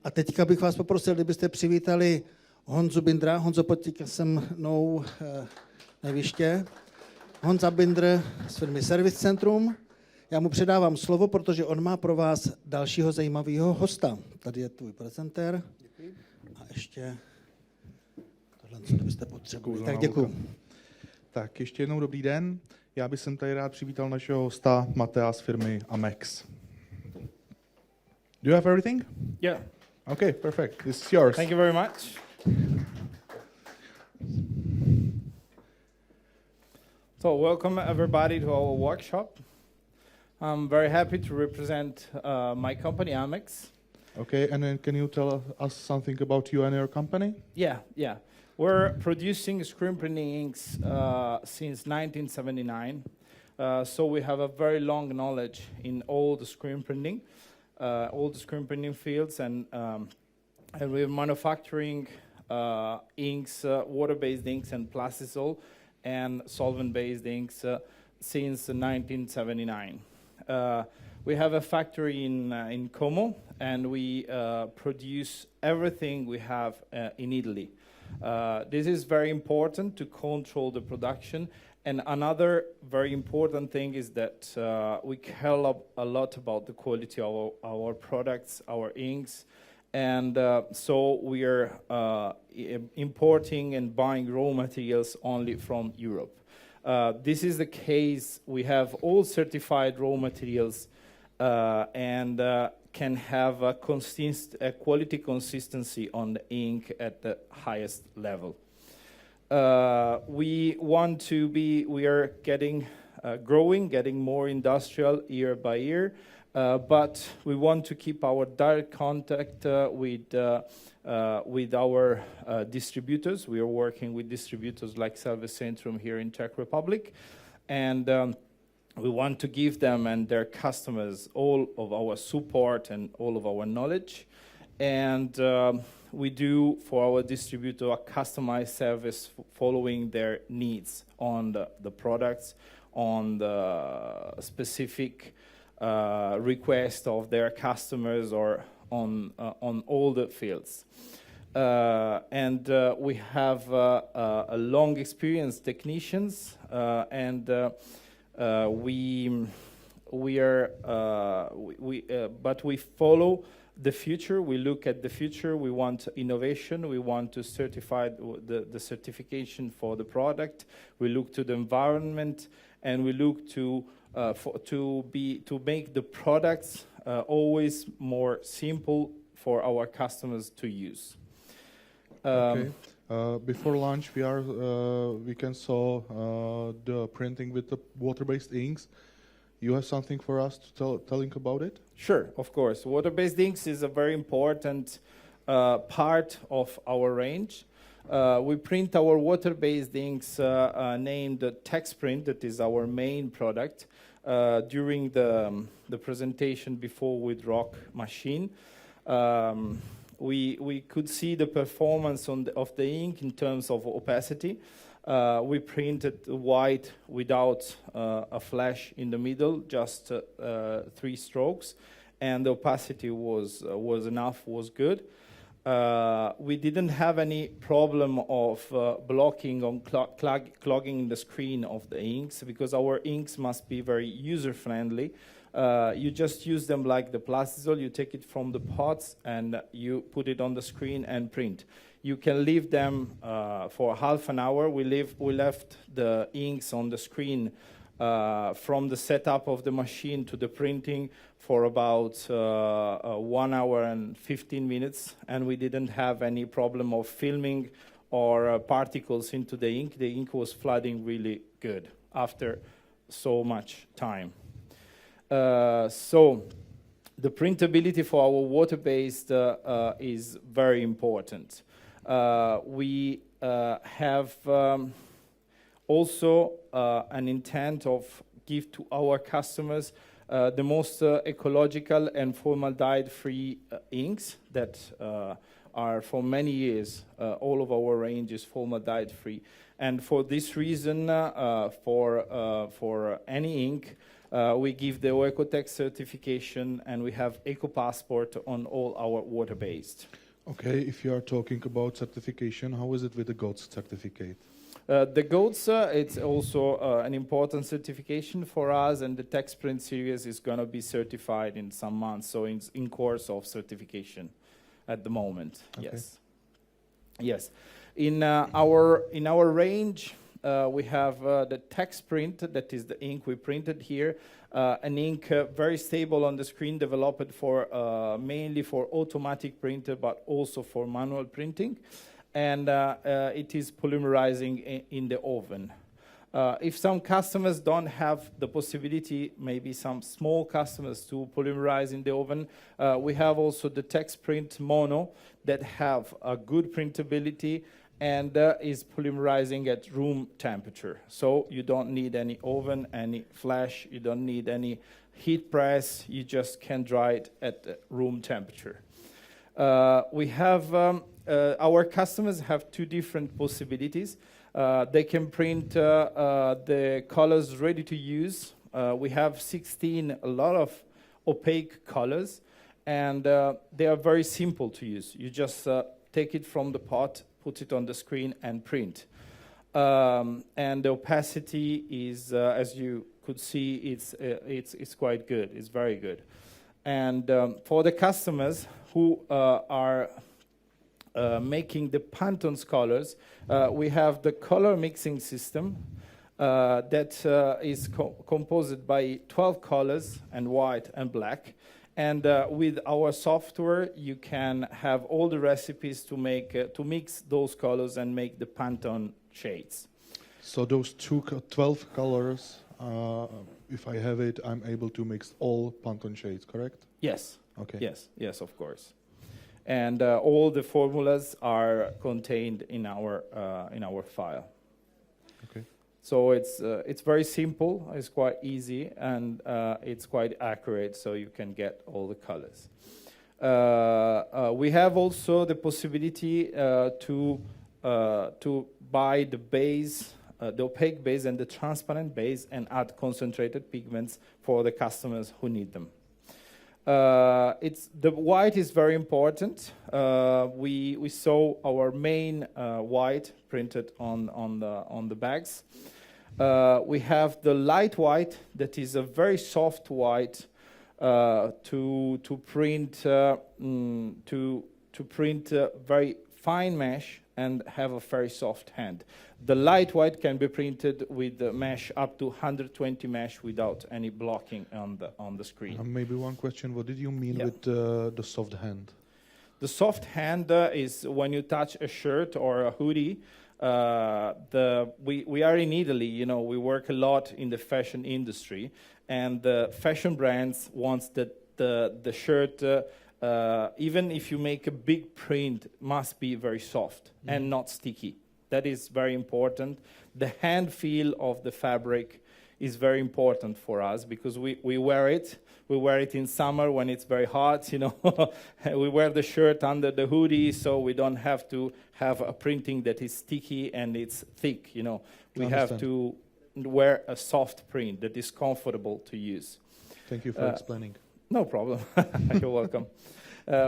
A teďka bych vás poprosil, kdybyste přivítali Honzu Bindra. Honzo, pojď se mnou na jeviště. Honza Bindr z firmy Service Centrum. Já mu předávám slovo, protože on má pro vás dalšího zajímavého hosta. Tady je tvůj prezentér. Děkuji. A ještě tohle, co byste potřebovali. Tak děkuji. Tak ještě jednou dobrý den. Já bych tady rád přivítal našeho hosta Matea z firmy AMEX. Do you have everything? Yeah. Okay, perfect. This is yours. Thank you very much. So welcome everybody to our workshop. I'm very happy to represent my company, AMEX. Okay, and then can you tell us something about you and your company? Yeah. We're producing screen printing inks since 1979. So we have a very long knowledge in all the screen printing fields, and we're manufacturing inks, water-based inks and plastisol and solvent-based inks since 1979. We have a factory in Como, and we produce everything we have in Italy. This is very important to control the production. And another very important thing is that we care a lot about the quality of our products, our inks. And so we are importing and buying raw materials only from Europe. This is the case. We have all certified raw materials and can have a quality consistency on the ink at the highest level. We are getting more industrial year by year, but we want to keep our direct contact with our distributors. We are working with distributors like Service Centrum here in Czech Republic, and we want to give them and their customers all of our support and all of our knowledge. And we do for our distributor a customized service following their needs on the products, on the specific request of their customers, or on all the fields. And we have a long experienced technicians, and but we follow the future. We look at the future. We want innovation. We want to certify the certification for the product. We look to the environment, and we look to make the products always more simple for our customers to use. Okay. Before lunch, we can saw the printing with the water-based inks. You have something for us to telling about it? Sure, of course. Water-based inks is a very important part of our range. We print our water-based inks named TexPrint, that is our main product, during the presentation before with Rock machine. We could see the performance of the ink in terms of opacity. We printed white without a flash in the middle, just 3 strokes, and the opacity was enough, was good. We didn't have any problem of blocking or clogging the screen of the inks, because our inks must be very user-friendly. You just use them like the plastisol. You take it from the pots and you put it on the screen and print. You can leave them for half an hour. We left the inks on the screen from the setup of the machine to the printing for about 1 hour and 15 minutes, and we didn't have any problem of filming or particles into the ink. The ink was flooding really good after so much time. So the printability for our water-based is very important. We have also an intent of give to our customers the most ecological and formaldehyde-free inks that are for many years. All of our range is formaldehyde-free. And for this reason, for any ink, We give the Ecotech certification, and we have Eco Passport on all our water-based. Okay, if you are talking about certification, how is it with the GOTS certificate? The GOATS, it's also an important certification for us, and the Text Print series is going to be certified in some months, so in course of certification at the moment. Okay. Yes. Yes. In our range, we have the Text Print, that is the ink we printed here, an ink very stable on the screen, developed for mainly for automatic printer, but also for manual printing. And it is polymerizing in the oven. If some customers don't have the possibility, maybe some small customers, to polymerize in the oven, we have also the Text Print Mono that have a good printability and is polymerizing at room temperature. So you don't need any oven, any flash, you don't need any heat press, you just can dry it at room temperature. We have our customers have two different possibilities. They can print the colors ready to use. We have 16 a lot of opaque colors, and they are very simple to use. You just take it from the pot, put it on the screen, and print. And the opacity is, as you could see, it's quite good. It's very good. And for the customers who are making the Pantone's colors, we have the color mixing system that is composed by 12 colors, and white and black. And with our software, you can have all the recipes to make to mix those colors and make the Pantone shades. So those 12 colors, if I have it, I'm able to mix all Pantone shades, correct? Yes. Okay. Yes, of course. And all the formulas are contained in our file. Okay. So it's very simple, it's quite easy, and it's quite accurate, so you can get all the colors. We have also the possibility to buy the base, the opaque base and the transparent base, and add concentrated pigments for the customers who need them. The white is very important. We saw our main white printed on the bags. We have the light white, that is a very soft white to print very fine mesh and have a very soft hand. The light white can be printed with the mesh up to 120 mesh without any blocking on the screen. Maybe one question, what did you mean with the soft hand? The soft hand is when you touch a shirt or a hoodie. We are in Italy, you know, we work a lot in the fashion industry, and the fashion brands wants that the shirt, even if you make a big print, must be very soft and not sticky. That is very important. The hand feel of the fabric is very important for us because we wear it. We wear it in summer when it's very hot, you know. We wear the shirt under the hoodie, so we don't have to have a printing that is sticky and it's thick, you know. We have to wear a soft print that is comfortable to use. Thank you for explaining. No problem. You're welcome.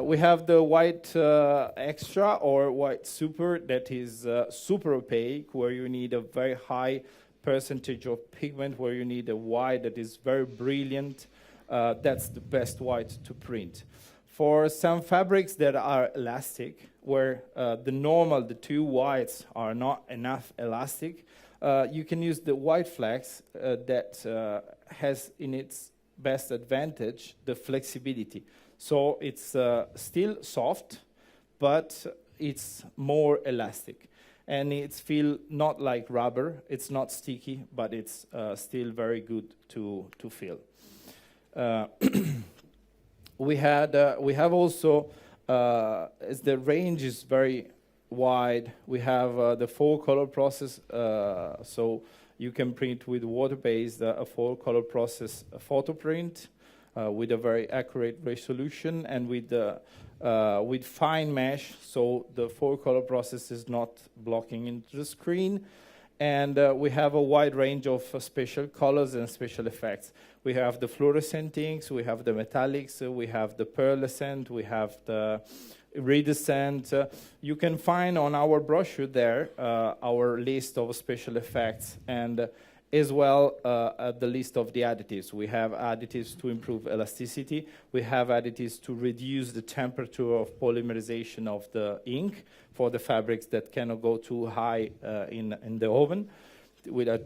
We have the white extra or white super that is super opaque, where you need a very high percentage of pigment, where you need a white that is very brilliant. That's the best white to print. For some fabrics that are elastic, where the two whites are not enough elastic, you can use the white flex that has in its best advantage the flexibility. So it's still soft, but it's more elastic. And it's feel not like rubber, it's not sticky, but it's still very good to feel. We have also, as the range is very wide, we have the 4-color process, so you can print with water-based a 4-color process photo print with a very accurate resolution, and with fine mesh, so the 4-color process is not blocking into the screen, And we have a wide range of special colors and special effects. We have the fluorescent inks, we have the metallics, we have the pearlescent, we have the iridescent. You can find on our brochure there our list of special effects, and as well the list of the additives. We have additives to improve elasticity. We have additives to reduce the temperature of polymerization of the ink for the fabrics that cannot go too high in the oven, with a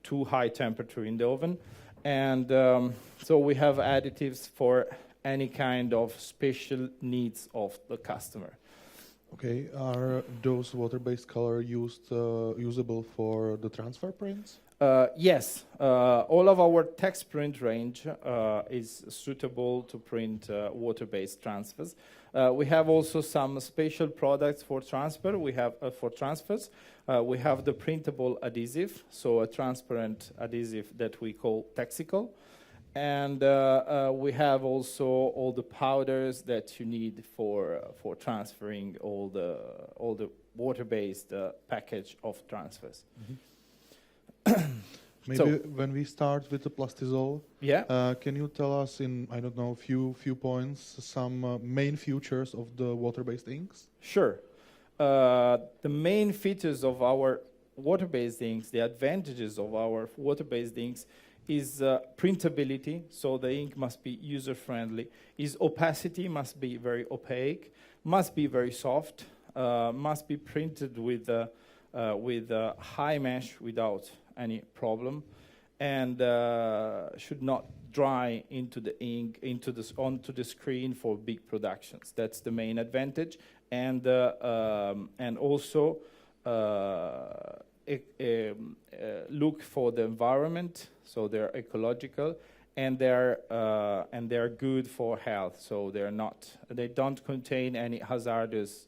too high temperature in the oven. And so we have additives for any kind of special needs of the customer. Okay, are those water-based color usable for the transfer prints? Yes, all of our text print range is suitable to print water-based transfers. We have also some special products for transfer. We have for transfers. We have the printable adhesive, so a transparent adhesive that we call textile. And we have also all the powders that you need for transferring all the water-based package of transfers. Mm-hmm. Maybe So, when we start with the plastisol, yeah. can you tell us in, I don't know, few points, some main features of the water-based inks? Sure. The main features of our water-based inks, the advantages of our water-based inks, is printability, so the ink must be user-friendly. Is opacity, must be very opaque, must be very soft, must be printed with high mesh without any problem, and should not dry into the ink onto the screen for big productions. That's the main advantage, and also look for the environment, so they're ecological, and they're good for health. So they don't contain any hazardous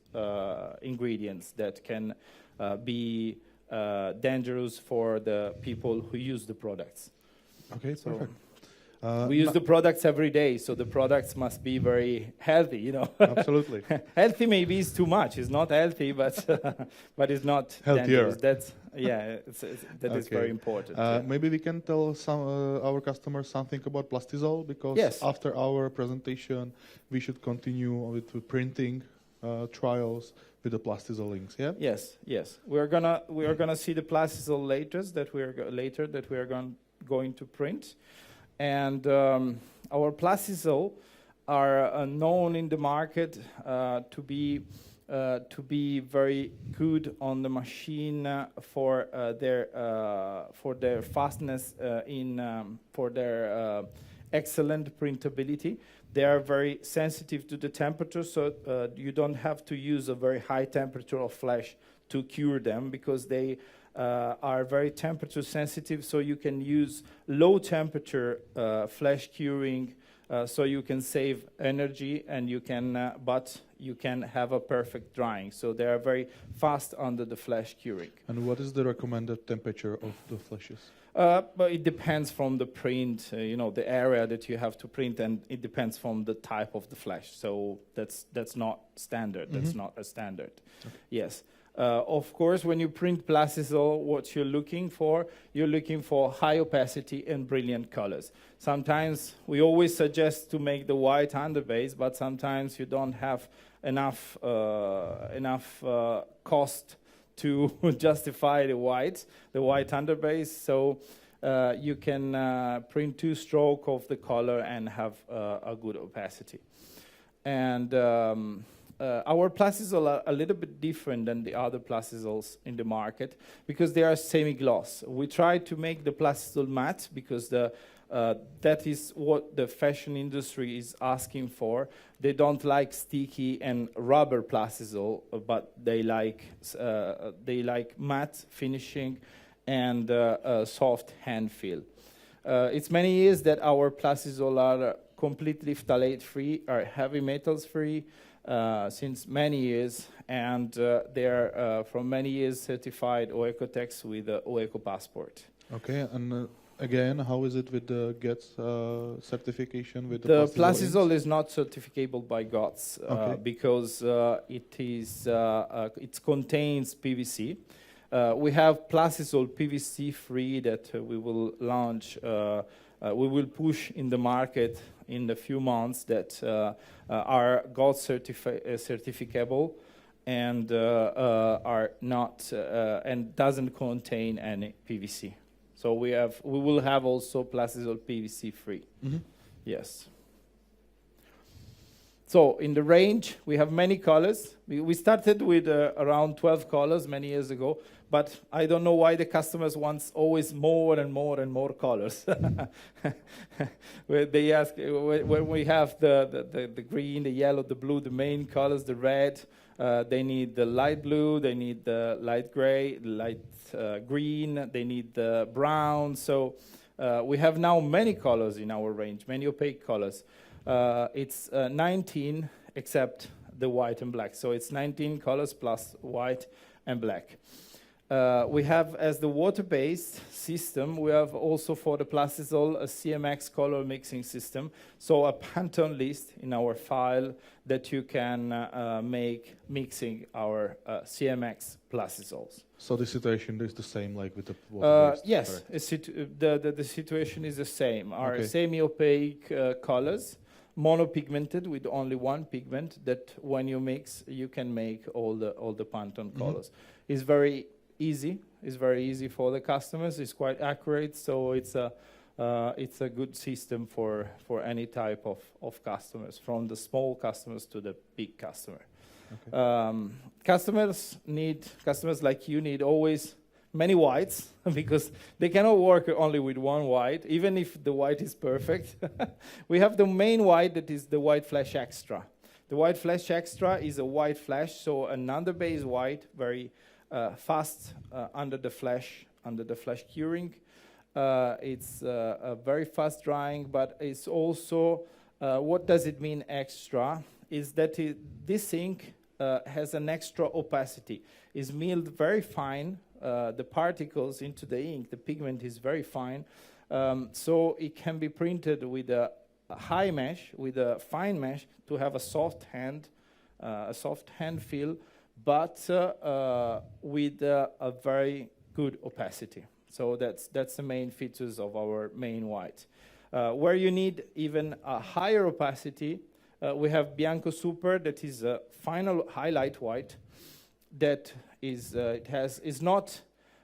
ingredients that can be dangerous for the people who use the products. Okay, So perfect. we use the products every day, so the products must be very healthy, you know. Absolutely. Healthy maybe is too much. It's not healthy, but but it's not Healthier. dangerous. That's that is very important. Maybe we can tell our customers something about plastisol, because Yes. after our presentation we should continue with the printing trials with the plastisol inks. Yeah. Yes. We are gonna see the plastisol later that we are going to print. And our plastisol are known in the market to be very good on the machine for their fastness for their excellent printability. They are very sensitive to the temperature, so you don't have to use a very high temperature of flash to cure them, because they are very temperature sensitive, so you can use low temperature flash curing, so you can save energy, and but you can have a perfect drying. So they are very fast under the flash curing. And what is the recommended temperature of the flashes? But it depends from the print, the area that you have to print, and it depends from the type of the flash. So that's not standard. Mm-hmm. That's not a standard. Okay. Yes. Of course, when you print plastisol, what you're looking for high opacity and brilliant colors. Sometimes we always suggest to make the white underbase, but sometimes you don't have enough cost to justify the white underbase. So you can print 2-stroke of the color and have a good opacity. And our plastisol are a little bit different than the other plastisols in the market, because they are semi-gloss. We try to make the plastisol matte because that is what the fashion industry is asking for. They don't like sticky and rubber plastisol, but they like matte finishing and soft hand feel. It's many years that our plastisol are completely phthalate-free, are heavy metals-free, since many years, and they're from many years certified OECOTEX with the OECO passport. Okay, and again, how is it with the GETS certification? With the plastisol is not certificable by GOTS okay. because it contains PVC. We have Plastisol PVC free that we will launch. We will push in the market in a few months that are gold certificable and are not and doesn't contain any PVC. So we will have also Plastisol PVC free. Yes. So in the range, we have many colors. We started with around 12 colors many years ago, but I don't know why the customers want always more and more and more colors. Where they ask, when we have the green, the yellow, the blue, the main colors, the red, they need the light blue, they need the light gray, light green, they need the brown. So we have now many colors in our range, many opaque colors. It's 19 except the white and black. So it's 19 colors plus white and black. We have, as the water-based system, we have also for the Plastisol a CMX color mixing system. So a Pantone list in our file that you can make mixing our CMX Plastisols. So the situation is the same like with the water-based? Yes, the situation is the same. Our semi-opaque colors, monopigmented with only one pigment, that when you mix, you can make all the Pantone colors. It's very easy. It's very easy for the customers. It's quite accurate, so it's a good system for any type of customers, from the small customers to the big customer. Customers like you need always many whites because they cannot work only with one white, even if the white is perfect. We have the main white that is the white flash extra. The white flash extra is a white flash, so an underbase white, very fast under the flash curing. It's very fast drying, but it's also, what does it mean extra? Is that this ink has an extra opacity. It's milled very fine. The particles into the ink, the pigment is very fine. So it can be printed with a high mesh, with a fine mesh to have a soft hand feel, but with a very good opacity. So that's the main features of our main white. Where you need even a higher opacity, we have Bianco Super, that is a final highlight white that is not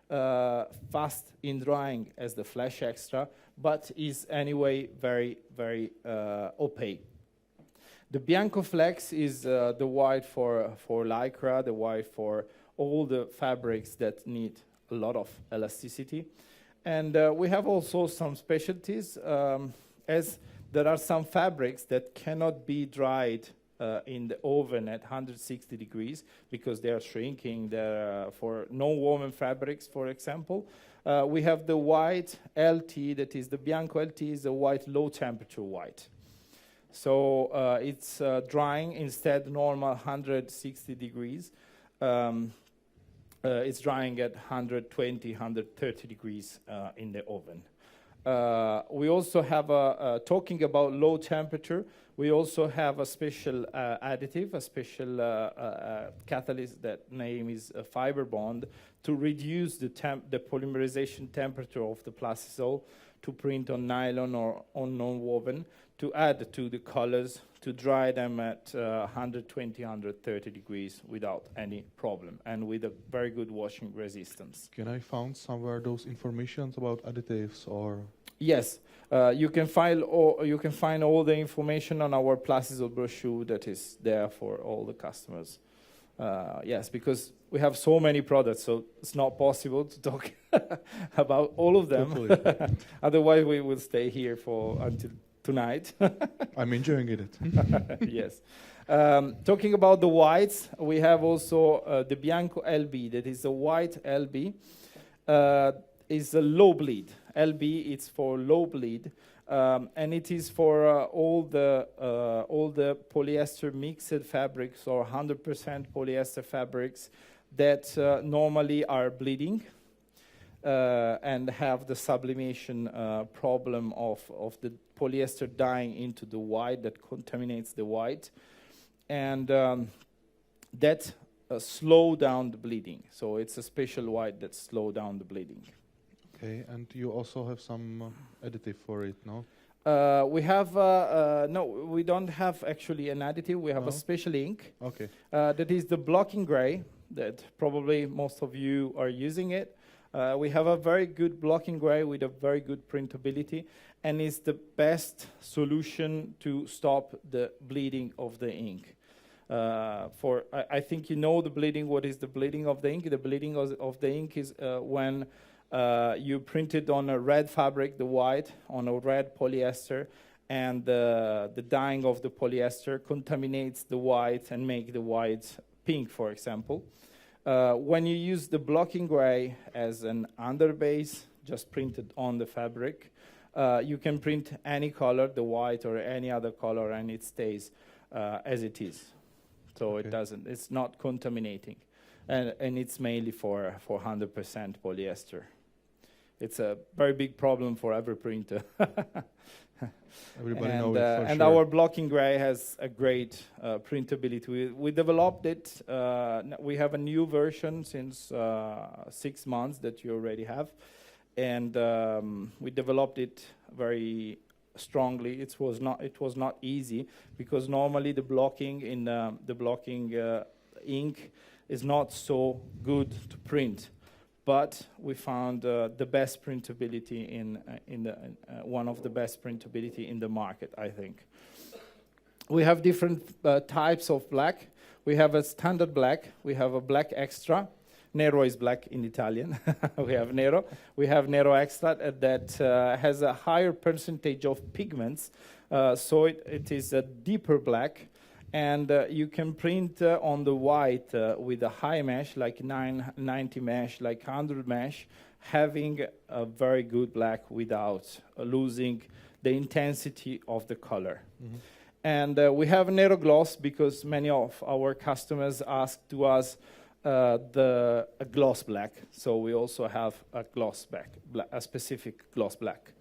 fast in drying as the Flash Extra, but is anyway very, very opaque. The Bianco Flex is the white for Lycra, the white for all the fabrics that need a lot of elasticity. And we have also some specialties, as there are some fabrics that cannot be dried in the oven at 160 degrees because they are shrinking. For non-woven fabrics, for example, we have the white LT, that is the Bianco LT, is a white low temperature white. So it's drying instead normal 160 degrees. It's drying at 120, 130 degrees in the oven. We also have, talking about low temperature, we also have a special additive, a special catalyst, that name is Fiber Bond, to reduce the polymerization temperature of the Plastisol to print on nylon or on non-woven, to add to the colors, to dry them at 120, 130 degrees without any problem, and with a very good washing resistance. Can I find somewhere those informations about additives or? Yes, you can find all the information on our Plastisol brochure that is there for all the customers. Yes, because we have so many products, so it's not possible to talk about all of them. Totally. Otherwise, we will stay here until tonight. I'm enjoying it. Yes. Talking about the whites, we have also the Bianco LB, that is a white LB. Is a low bleed. LB, it's for low bleed, and it is for all the polyester mixed fabrics or 100% polyester fabrics that normally are bleeding and have the sublimation problem of the polyester dyeing into the white that contaminates the white, and that slow down the bleeding. So it's a special white that slow down the bleeding. Okay, and you also have some additive for it, no? We have no, we don't have actually an additive. We have a special ink. Okay. That is the blocking gray. That probably most of you are using it. We have a very good blocking gray with a very good printability, and it's the best solution to stop the bleeding of the ink. I think you know the bleeding. What is the bleeding of the ink? The bleeding of the ink is when you print it on a red fabric, the white, on a red polyester, and the dyeing of the polyester contaminates the white and make the white pink, for example. When you use the blocking gray as an underbase, just printed on the fabric, you can print any color, the white or any other color, and it stays as it is. So it's not contaminating. And it's mainly for 100% polyester. It's a very big problem for every printer. Everybody knows it for and sure. our blocking gray has a great printability. We developed it. We have a new version since 6 months that you already have, and we developed it very strongly. It was not easy because normally the blocking in the blocking ink is not so good to print. But we found the best printability one of the best printability in the market, I think. We have different types of black. We have a standard black. We have a black extra. Nero is black in Italian. We have Nero. We have Nero extra that has a higher percentage of pigments. So it is a deeper black. And you can print on the white with a high mesh, like 990 mesh, like 100 mesh, having a very good black without losing the intensity of the color. Mm-hmm. And we have Nero gloss because many of our customers ask to us a gloss black. So we also have a gloss black, a specific gloss black.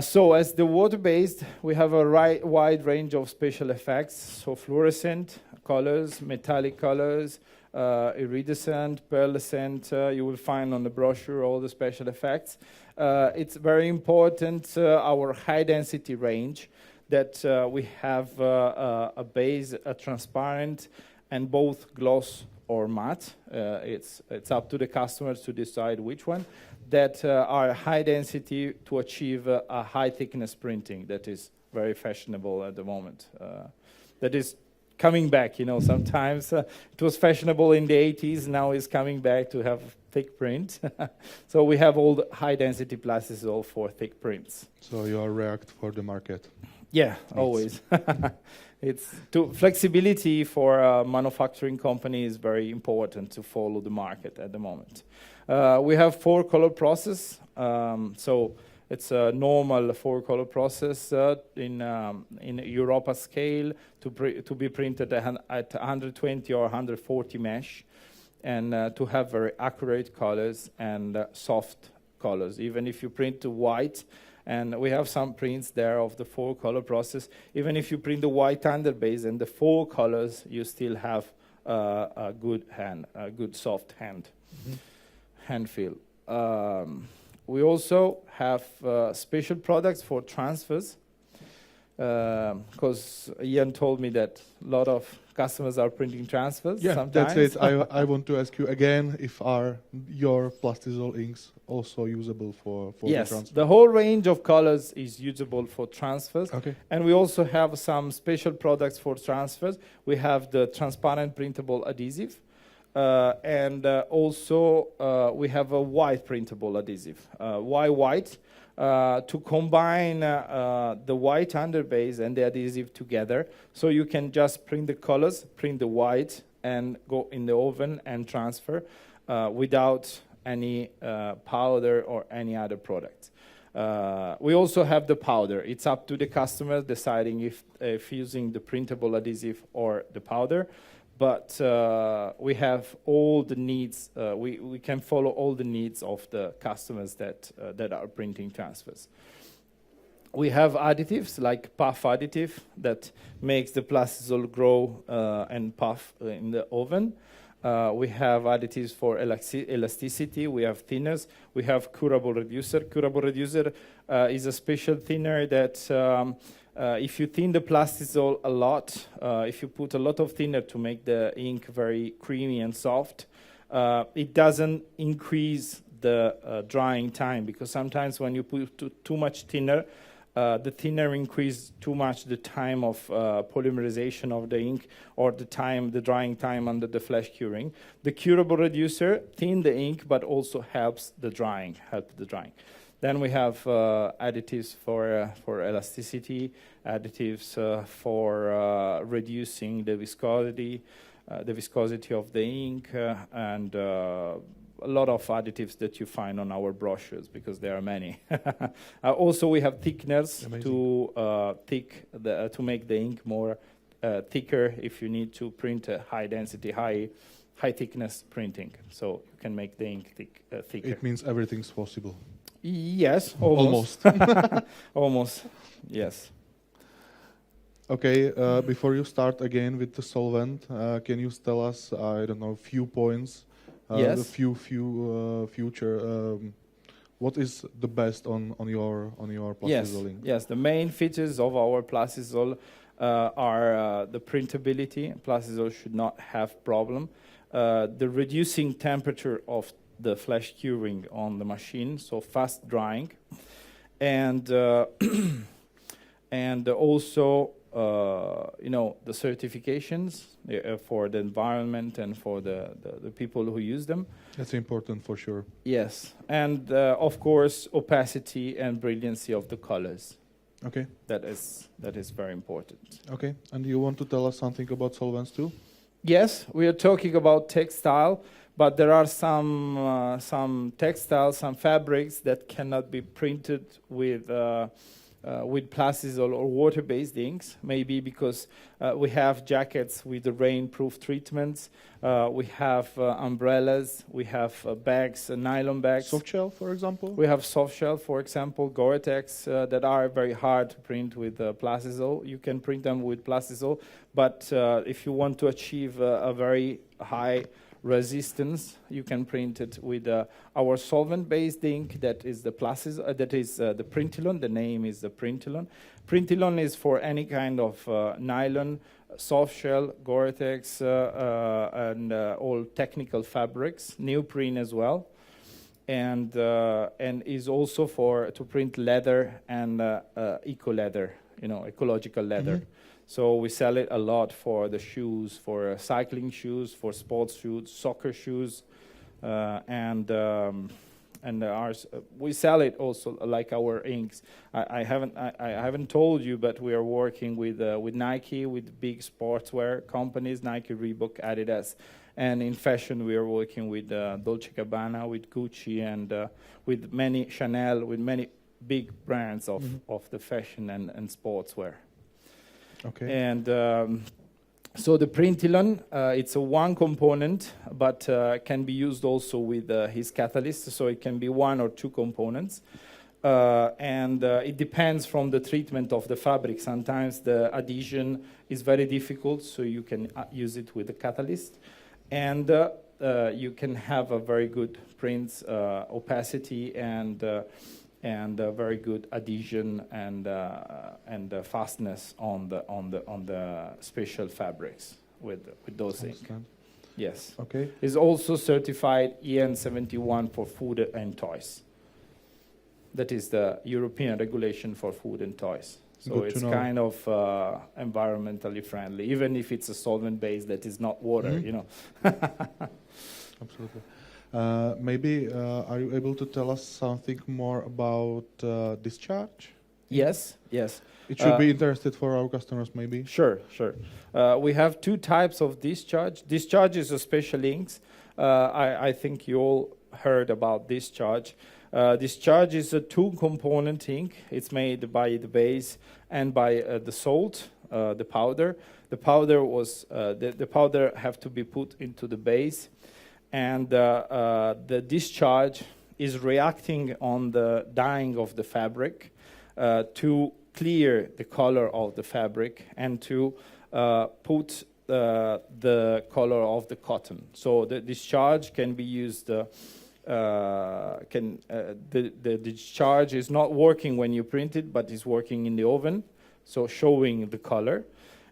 So as the water-based, we have a wide range of special effects. So fluorescent colors, metallic colors, iridescent, pearlescent. You will find on the brochure all the special effects. It's very important, our high-density range, that we have a base, a transparent, and both gloss or matte. It's up to the customers to decide which one. That are high density to achieve a high thickness printing that is very fashionable at the moment. That is coming back, you know, sometimes it was fashionable in the 80s, now it's coming back to have thick print. So we have all the high density plastics all for thick prints. So you are react for the market? Yeah, always. It's flexibility for a manufacturing company is very important to follow the market at the moment. We have 4-color process, so it's a normal 4-color process in Europa scale to be printed at 120 or 140 mesh, and to have very accurate colors and soft colors. Even if you print the white, and we have some prints there of the 4-color process, even if you print the white underbase and the 4 colors, you still have a good hand, a good soft hand. Mm-hmm. Hand feel. We also have special products for transfers, because Ian told me that a lot of customers are printing transfers. Yeah, sometimes. that's it. I want to ask you again if your plastisol inks also usable for the transfer? Yes, the whole range of colors is usable for transfers. Okay. And we also have some special products for transfers. We have the transparent printable adhesive. And also we have a white printable adhesive. Why white? To combine the white underbase and the adhesive together, so you can just print the colors, print the white, and go in the oven and transfer without any powder or any other product. We also have the powder. It's up to the customer deciding if using the printable adhesive or the powder. But we have all the needs. We can follow all the needs of the customers that are printing transfers. We have additives like puff additive that makes the plastisol grow and puff in the oven. We have additives for elasticity. We have thinners. We have curable reducer. Curable reducer is a special thinner that if you thin the plastisol a lot, if you put a lot of thinner to make the ink very creamy and soft, it doesn't increase the drying time, because sometimes when you put too much thinner, the thinner increase too much the time of polymerization of the ink, or the drying time under the flash curing. The curable reducer thin the ink, but also helps the drying. Then we have additives for elasticity, additives for reducing the viscosity of the ink, and a lot of additives that you find on our brochures, because there are many. Also, we have thickeners to make the ink more thicker if you need to print a high density, high thickness printing. So you can make the ink thicker. It means everything's possible. Yes, almost. Almost, yes. Okay, before you start again with the solvent, can you tell us, I don't know, few points? Yes. The few future. What is the best on your plastisol ink? Yes. The main features of our plastisol are the printability. Plastisol should not have problem. The reducing temperature of the flash curing on the machine, so fast drying, and and also the certifications for the environment and for the people who use them. That's important for sure. Yes, and of course opacity and brilliancy of the colors. Okay. That is very important. Okay, and you want to tell us something about solvents too? Yes, we are talking about textile, but there are some textiles, some fabrics that cannot be printed with plastisol or water-based inks, maybe because we have jackets with the rain-proof treatments, we have umbrellas, we have bags, nylon bags. Soft shell, for example? We have soft shell, for example, Gore-Tex, that are very hard to print with plastisol. You can print them with plastisol, but if you want to achieve a very high resistance, you can print it with our solvent-based ink, that is the the Printilon. The name is the Printilon. Printilon is for any kind of nylon, soft shell, Gore-Tex, and all technical fabrics, neoprene as well, and is also to print leather and eco leather, ecological leather. Mm-hmm. So we sell it a lot for the shoes, for cycling shoes, for sports shoes, soccer shoes, and we sell it also like our inks. I haven't told you, but we are working with Nike, with big sportswear companies, Nike, Reebok, Adidas, and in fashion we are working with Dolce & Gabbana, with Gucci, and with many Chanel, with many big brands of the fashion and sportswear. Okay. And so the Printilon, it's a one component, but can be used also with his catalyst, so it can be one or two components. And it depends from the treatment of the fabric. Sometimes the adhesion is very difficult, so you can use it with the catalyst. And you can have a very good prints, opacity, and very good adhesion and fastness on the special fabrics with those ink. Yes. Okay. It's also certified EN 71 for food and toys. That is the European regulation for food and toys. So Good it's kind of environmentally friendly, even if it's a solvent base that is not water, Absolutely. Maybe are you able to tell us something more about discharge? Yes. It should be interested for our customers, maybe. Sure. We have two types of discharge. Discharge is a special inks. I think you all heard about discharge. Discharge is a two-component ink. It's made by the base and by the salt, the powder. The powder the powder have to be put into the base, and the discharge is reacting on the dyeing of the fabric. to clear the color of the fabric and to put the color of the cotton. So the discharge can be used. The discharge is not working when you print it, but is working in the oven, so showing the color.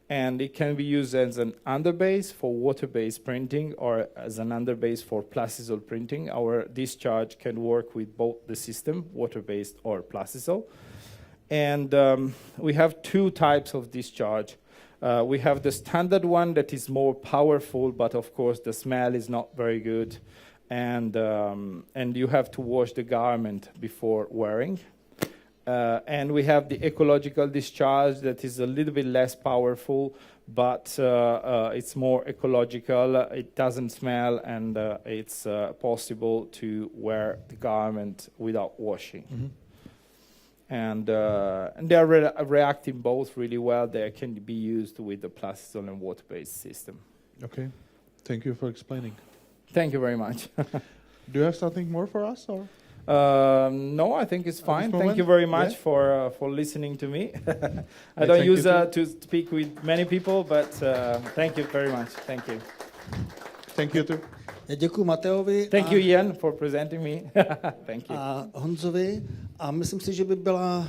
And it can be used as an underbase for water-based printing or as an underbase for plastisol printing. Our discharge can work with both the system, water-based or plastisol. And we have two types of discharge. We have the standard one that is more powerful, but of course the smell is not very good. And you have to wash the garment before wearing. And we have the ecological discharge that is a little bit less powerful, but it's more ecological. It doesn't smell, and it's possible to wear the garment without washing. Mm-hmm. And they are reacting both really well. They can be used with the plastisol and water-based system. Okay, thank you for explaining. Thank you very much. Do you have something more for us, or? No, I think it's fine. Thank you very much for listening to me. I don't use to speak with many people, but thank you very much. Thank you. Thank you too. Děkuji Mateovi. Thank you, Ian, for presenting me. Thank you. A Honzovi. A myslím si, že by byla